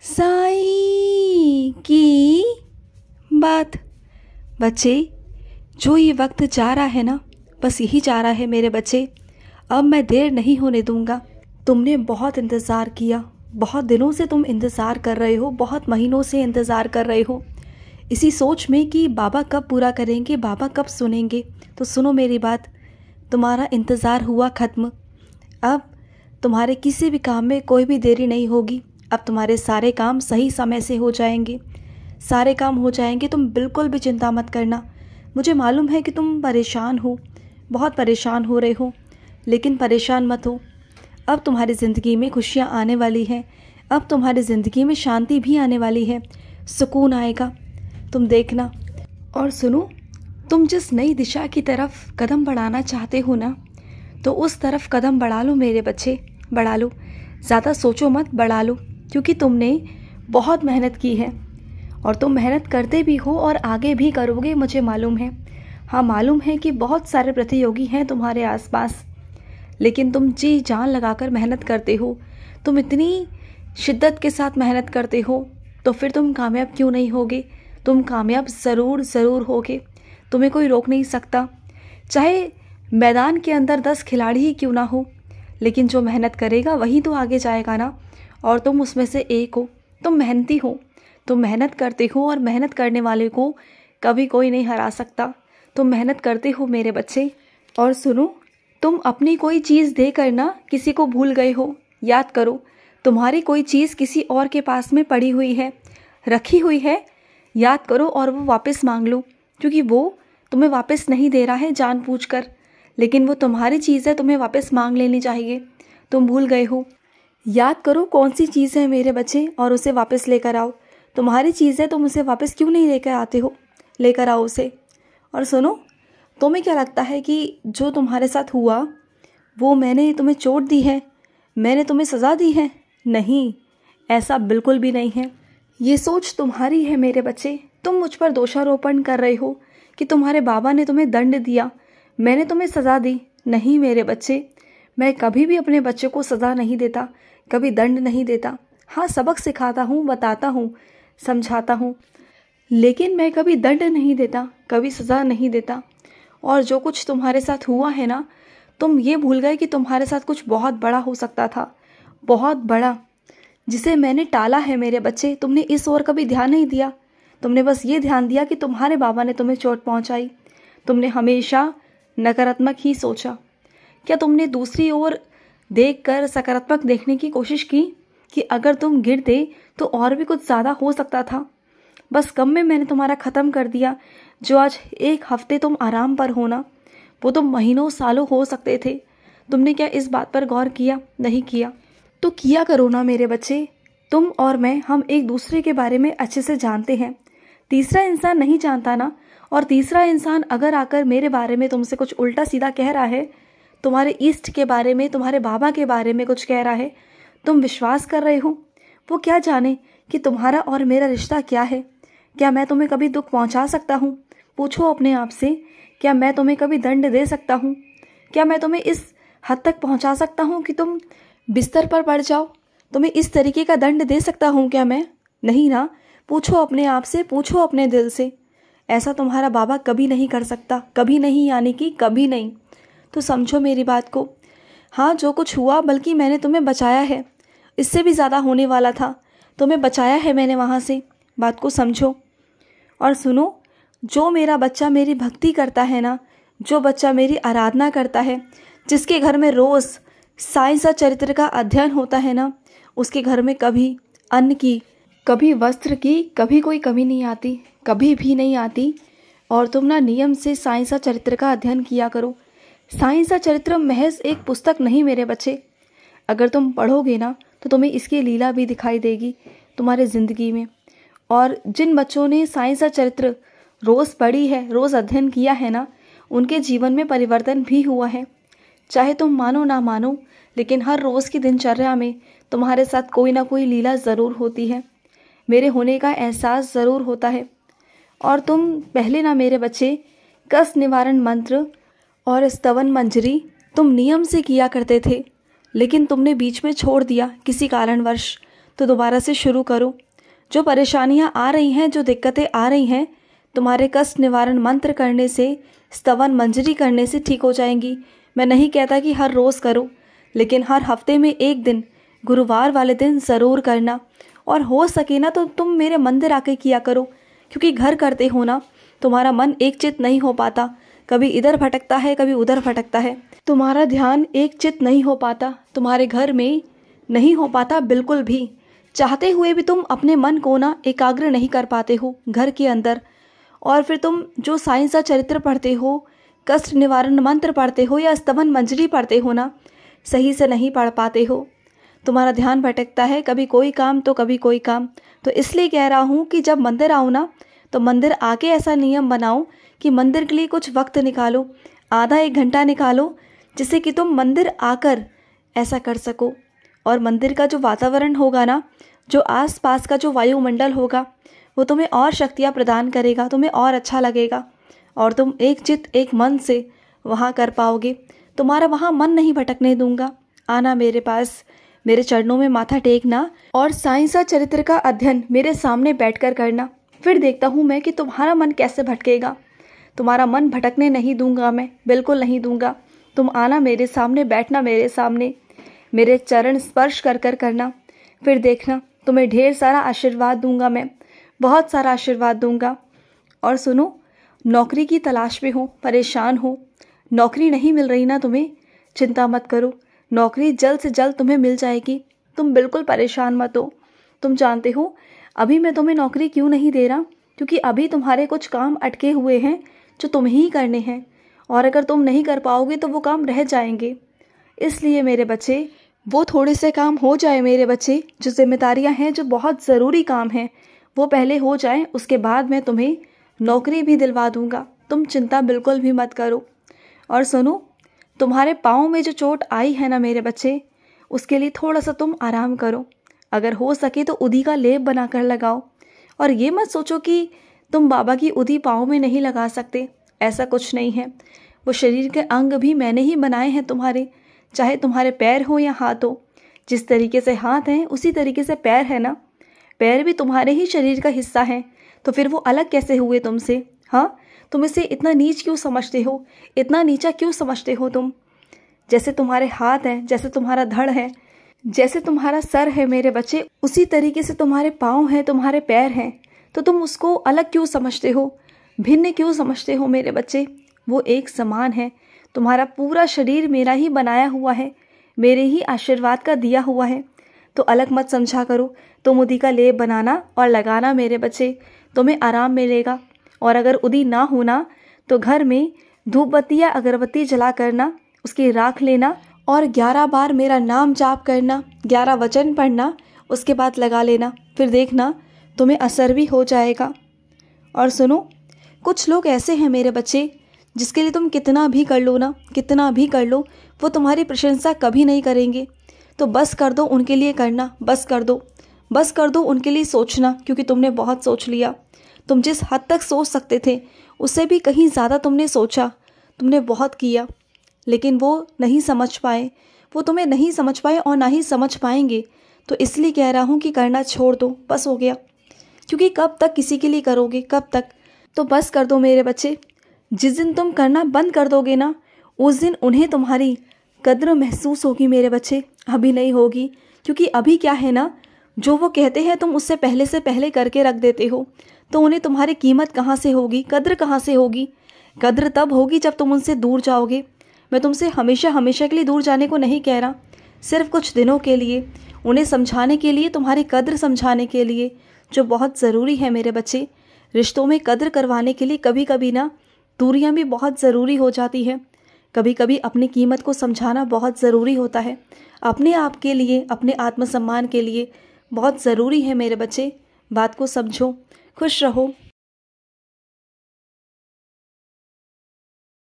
साईं की बात। बच्चे, जो ये वक्त जा रहा है ना, बस यही जा रहा है मेरे बच्चे। अब मैं देर नहीं होने दूंगा। तुमने बहुत इंतज़ार किया, बहुत दिनों से तुम इंतज़ार कर रहे हो, बहुत महीनों से इंतज़ार कर रहे हो, इसी सोच में कि बाबा कब पूरा करेंगे, बाबा कब सुनेंगे। तो सुनो मेरी बात, तुम्हारा इंतज़ार हुआ ख़त्म। अब तुम्हारे किसी भी काम में कोई भी देरी नहीं होगी। अब तुम्हारे सारे काम सही समय से हो जाएंगे, सारे काम हो जाएंगे। तुम बिल्कुल भी चिंता मत करना। मुझे मालूम है कि तुम परेशान हो, बहुत परेशान हो रहे हो, लेकिन परेशान मत हो। अब तुम्हारी ज़िंदगी में खुशियाँ आने वाली हैं। अब तुम्हारी ज़िंदगी में शांति भी आने वाली है, सुकून आएगा, तुम देखना। और सुनो, तुम जिस नई दिशा की तरफ कदम बढ़ाना चाहते हो ना, तो उस तरफ कदम बढ़ा लो मेरे बच्चे, बढ़ा लो। ज़्यादा सोचो मत, बढ़ा लो, क्योंकि तुमने बहुत मेहनत की है और तुम मेहनत करते भी हो और आगे भी करोगे, मुझे मालूम है। हाँ, मालूम है कि बहुत सारे प्रतियोगी हैं तुम्हारे आसपास, लेकिन तुम जी जान लगाकर मेहनत करते हो, तुम इतनी शिद्दत के साथ मेहनत करते हो, तो फिर तुम कामयाब क्यों नहीं होगे? तुम कामयाब ज़रूर होगे, तुम्हें कोई रोक नहीं सकता। चाहे मैदान के अंदर 10 खिलाड़ी ही क्यों ना हो, लेकिन जो मेहनत करेगा वही तो आगे जाएगा ना। और तुम उसमें से एक हो, तुम मेहनती हो, तुम मेहनत करते हो, और मेहनत करने वाले को कभी कोई नहीं हरा सकता। तुम मेहनत करते हो मेरे बच्चे। और सुनो, तुम अपनी कोई चीज़ देकर ना किसी को भूल गए हो। याद करो, तुम्हारी कोई चीज़ किसी और के पास में पड़ी हुई है, रखी हुई है। याद करो और वो वापस मांग लो, क्योंकि वो तुम्हें वापस नहीं दे रहा है जानबूझकर, लेकिन वो तुम्हारी चीज़ है, तुम्हें वापस मांग लेनी चाहिए। तुम भूल गए हो। याद करो कौन सी चीज़ है मेरे बच्चे, और उसे वापस लेकर आओ। तुम्हारी चीज़ है, तुम उसे वापस क्यों नहीं लेकर आते हो? लेकर आओ उसे। और सुनो, तुम्हें क्या लगता है कि जो तुम्हारे साथ हुआ वो मैंने तुम्हें चोट दी है, मैंने तुम्हें सज़ा दी है? नहीं, ऐसा बिल्कुल भी नहीं है। ये सोच तुम्हारी है मेरे बच्चे। तुम मुझ पर दोषारोपण कर रहे हो कि तुम्हारे बाबा ने तुम्हें दंड दिया, मैंने तुम्हें सज़ा दी। नहीं मेरे बच्चे, मैं कभी भी अपने बच्चे को सज़ा नहीं देता, कभी दंड नहीं देता। हाँ, सबक सिखाता हूँ, बताता हूँ, समझाता हूँ, लेकिन मैं कभी दंड नहीं देता, कभी सज़ा नहीं देता। और जो कुछ तुम्हारे साथ हुआ है ना, तुम ये भूल गए कि तुम्हारे साथ कुछ बहुत बड़ा हो सकता था, बहुत बड़ा, जिसे मैंने टाला है मेरे बच्चे। तुमने इस ओर कभी ध्यान नहीं दिया, तुमने बस ये ध्यान दिया कि तुम्हारे बाबा ने तुम्हें चोट पहुंचाई। तुमने हमेशा नकारात्मक ही सोचा। क्या तुमने दूसरी ओर देखकर सकारात्मक देखने की कोशिश की कि अगर तुम गिरते तो और भी कुछ ज़्यादा हो सकता था? बस कम में मैंने तुम्हारा ख़त्म कर दिया। जो आज एक हफ्ते तुम आराम पर हो ना, वो तुम महीनों सालों हो सकते थे। तुमने क्या इस बात पर गौर किया? नहीं किया तो किया करो ना मेरे बच्चे। तुम और मैं, हम एक दूसरे के बारे में अच्छे से जानते हैं, तीसरा इंसान नहीं जानता ना। और तीसरा इंसान अगर आकर मेरे बारे में तुमसे कुछ उल्टा सीधा कह रहा है, तुम्हारे इष्ट के बारे में, तुम्हारे बाबा के बारे में कुछ कह रहा है, तुम विश्वास कर रहे हो। वो क्या जाने कि तुम्हारा और मेरा रिश्ता क्या है। क्या मैं तुम्हें कभी दुख पहुंचा सकता हूँ? पूछो अपने आप से, क्या मैं तुम्हें कभी दंड दे सकता हूँ? क्या मैं तुम्हें इस हद तक पहुंचा सकता हूँ कि तुम बिस्तर पर पड़ जाओ? तुम्हें इस तरीके का दंड दे सकता हूँ क्या मैं? नहीं ना। पूछो अपने आप से, पूछो अपने दिल से। ऐसा तुम्हारा बाबा कभी नहीं कर सकता, कभी नहीं, यानी कि कभी नहीं। तो समझो मेरी बात को। हाँ, जो कुछ हुआ, बल्कि मैंने तुम्हें बचाया है, इससे भी ज़्यादा होने वाला था, तुम्हें बचाया है मैंने वहाँ से। बात को समझो। और सुनो, जो मेरा बच्चा मेरी भक्ति करता है ना, जो बच्चा मेरी आराधना करता है, जिसके घर में रोज़ साईं चरित्र का अध्ययन होता है ना, उसके घर में कभी अन्न की, कभी वस्त्र की, कभी कोई कमी नहीं आती, कभी भी नहीं आती। और तुम ना नियम से साईं चरित्र का अध्ययन किया करो। साईं चरित्र महज एक पुस्तक नहीं मेरे बच्चे। अगर तुम पढ़ोगे ना, तो तुम्हें इसकी लीला भी दिखाई देगी तुम्हारे ज़िंदगी में। और जिन बच्चों ने साईं चरित्र रोज़ पढ़ी है, रोज़ अध्ययन किया है ना, उनके जीवन में परिवर्तन भी हुआ है। चाहे तुम मानो ना मानो, लेकिन हर रोज़ की दिनचर्या में तुम्हारे साथ कोई ना कोई लीला ज़रूर होती है, मेरे होने का एहसास ज़रूर होता है। और तुम पहले ना मेरे बच्चे, कष्ट निवारण मंत्र और स्तवन मंजरी तुम नियम से किया करते थे, लेकिन तुमने बीच में छोड़ दिया किसी कारणवश। तो दोबारा से शुरू करो। जो परेशानियाँ आ रही हैं, जो दिक्कतें आ रही हैं, तुम्हारे कष्ट निवारण मंत्र करने से, स्तवन मंजरी करने से ठीक हो जाएंगी। मैं नहीं कहता कि हर रोज़ करो, लेकिन हर हफ्ते में एक दिन, गुरुवार वाले दिन ज़रूर करना। और हो सके ना तो तुम मेरे मंदिर आके किया करो, क्योंकि घर करते हो ना, तुम्हारा मन एक चित नहीं हो पाता, कभी इधर भटकता है, कभी उधर भटकता है। तुम्हारा ध्यान एक चित नहीं हो पाता, तुम्हारे घर में नहीं हो पाता बिल्कुल भी। चाहते हुए भी तुम अपने मन को ना एकाग्र नहीं कर पाते हो घर के अंदर। और फिर तुम जो साईं सा चरित्र पढ़ते हो, कष्ट निवारण मंत्र पढ़ते हो या स्तवन मंजरी पढ़ते हो ना, सही से नहीं पढ़ पाते हो। तुम्हारा ध्यान भटकता है, कभी कोई काम तो कभी कोई काम। तो इसलिए कह रहा हूँ कि जब मंदिर आओ ना, तो मंदिर आके ऐसा नियम बनाओ कि मंदिर के लिए कुछ वक्त निकालो, आधा एक घंटा निकालो, जिससे कि तुम मंदिर आकर ऐसा कर सको। और मंदिर का जो वातावरण होगा ना, जो आसपास का जो वायुमंडल होगा, वो तुम्हें और शक्तियाँ प्रदान करेगा, तुम्हें और अच्छा लगेगा और तुम एक चित एक मन से वहाँ कर पाओगे। तुम्हारा वहाँ मन नहीं भटकने दूंगा। आना मेरे पास, मेरे चरणों में माथा टेकना और साईं सा चरित्र का अध्ययन मेरे सामने बैठकर करना। फिर देखता हूँ मैं कि तुम्हारा मन कैसे भटकेगा। तुम्हारा मन भटकने नहीं दूंगा मैं, बिल्कुल नहीं दूंगा। तुम आना मेरे सामने, बैठना मेरे सामने, मेरे चरण स्पर्श कर कर करना। फिर देखना, तुम्हें ढेर सारा आशीर्वाद दूंगा मैं, बहुत सारा आशीर्वाद दूंगा। और सुनो, नौकरी की तलाश में हो, परेशान हो, नौकरी नहीं मिल रही ना तुम्हें, चिंता मत करो, नौकरी जल्द से जल्द तुम्हें मिल जाएगी। तुम बिल्कुल परेशान मत हो। तुम जानते हो अभी मैं तुम्हें नौकरी क्यों नहीं दे रहा, क्योंकि अभी तुम्हारे कुछ काम अटके हुए हैं जो तुम्हें ही करने हैं, और अगर तुम नहीं कर पाओगे तो वो काम रह जाएंगे। इसलिए मेरे बच्चे, वो थोड़े से काम हो जाए मेरे बच्चे, जो जिम्मेदारियां हैं, जो बहुत ज़रूरी काम हैं, वो पहले हो जाएं, उसके बाद मैं तुम्हें नौकरी भी दिलवा दूंगा। तुम चिंता बिल्कुल भी मत करो। और सुनो, तुम्हारे पाँव में जो चोट आई है ना मेरे बच्चे, उसके लिए थोड़ा सा तुम आराम करो। अगर हो सके तो उदी का लेप बनाकर लगाओ। और ये मत सोचो कि तुम बाबा की उदी पाँव में नहीं लगा सकते, ऐसा कुछ नहीं है। वो शरीर के अंग भी मैंने ही बनाए हैं तुम्हारे, चाहे तुम्हारे पैर हो या हाथ हो। जिस तरीके से हाथ हैं उसी तरीके से पैर है ना, पैर भी तुम्हारे ही शरीर का हिस्सा हैं, तो फिर वो अलग कैसे हुए तुमसे? हाँ, तुम इसे इतना नीच क्यों समझते हो, इतना नीचा क्यों समझते हो तुम? जैसे तुम्हारे हाथ हैं, जैसे तुम्हारा धड़ है, जैसे तुम्हारा सर है मेरे बच्चे, उसी तरीके से तुम्हारे पाँव हैं, तुम्हारे पैर हैं। तो तुम उसको अलग क्यों समझते हो, भिन्न क्यों समझते हो मेरे बच्चे? वो एक समान है। तुम्हारा पूरा शरीर मेरा ही बनाया हुआ है, मेरे ही आशीर्वाद का दिया हुआ है। तो अलग मत समझा करो। तुम उदी का लेप बनाना और लगाना मेरे बच्चे, तुम्हें आराम मिलेगा। और अगर उदी ना होना तो घर में धूप बत्ती या अगरबत्ती जला करना, उसकी राख लेना और 11 बार मेरा नाम जाप करना, 11 वचन पढ़ना, उसके बाद लगा लेना। फिर देखना तुम्हें असर भी हो जाएगा। और सुनो, कुछ लोग ऐसे हैं मेरे बच्चे, जिसके लिए तुम कितना भी कर लो ना, कितना भी कर लो, वो तुम्हारी प्रशंसा कभी नहीं करेंगे। तो बस कर दो उनके लिए करना, बस कर दो, बस कर दो उनके लिए सोचना, क्योंकि तुमने बहुत सोच लिया। तुम जिस हद तक सोच सकते थे उससे भी कहीं ज़्यादा तुमने सोचा, तुमने बहुत किया, लेकिन वो नहीं समझ पाए, वो तुम्हें नहीं समझ पाए और ना ही समझ पाएंगे। तो इसलिए कह रहा हूँ कि करना छोड़ दो, बस हो गया। क्योंकि कब तक किसी के लिए करोगे, कब तक? तो बस कर दो मेरे बच्चे। जिस दिन तुम करना बंद कर दोगे ना, उस दिन उन्हें तुम्हारी कद्र महसूस होगी मेरे बच्चे, अभी नहीं होगी। क्योंकि अभी क्या है ना, जो वो कहते हैं तुम उससे पहले से पहले करके रख देते हो, तो उन्हें तुम्हारी कीमत कहाँ से होगी, कद्र कहाँ से होगी? कद्र तब होगी जब तुम उनसे दूर जाओगे। मैं तुमसे हमेशा हमेशा के लिए दूर जाने को नहीं कह रहा, सिर्फ कुछ दिनों के लिए, उन्हें समझाने के लिए, तुम्हारी कद्र समझाने के लिए, जो बहुत ज़रूरी है मेरे बच्चे। रिश्तों में कद्र करवाने के लिए कभी कभी ना दूरियां भी बहुत ज़रूरी हो जाती है। कभी कभी अपनी कीमत को समझाना बहुत ज़रूरी होता है, अपने आप के लिए, अपने आत्मसम्मान के लिए बहुत ज़रूरी है मेरे बच्चे। बात को समझो। खुश रहो।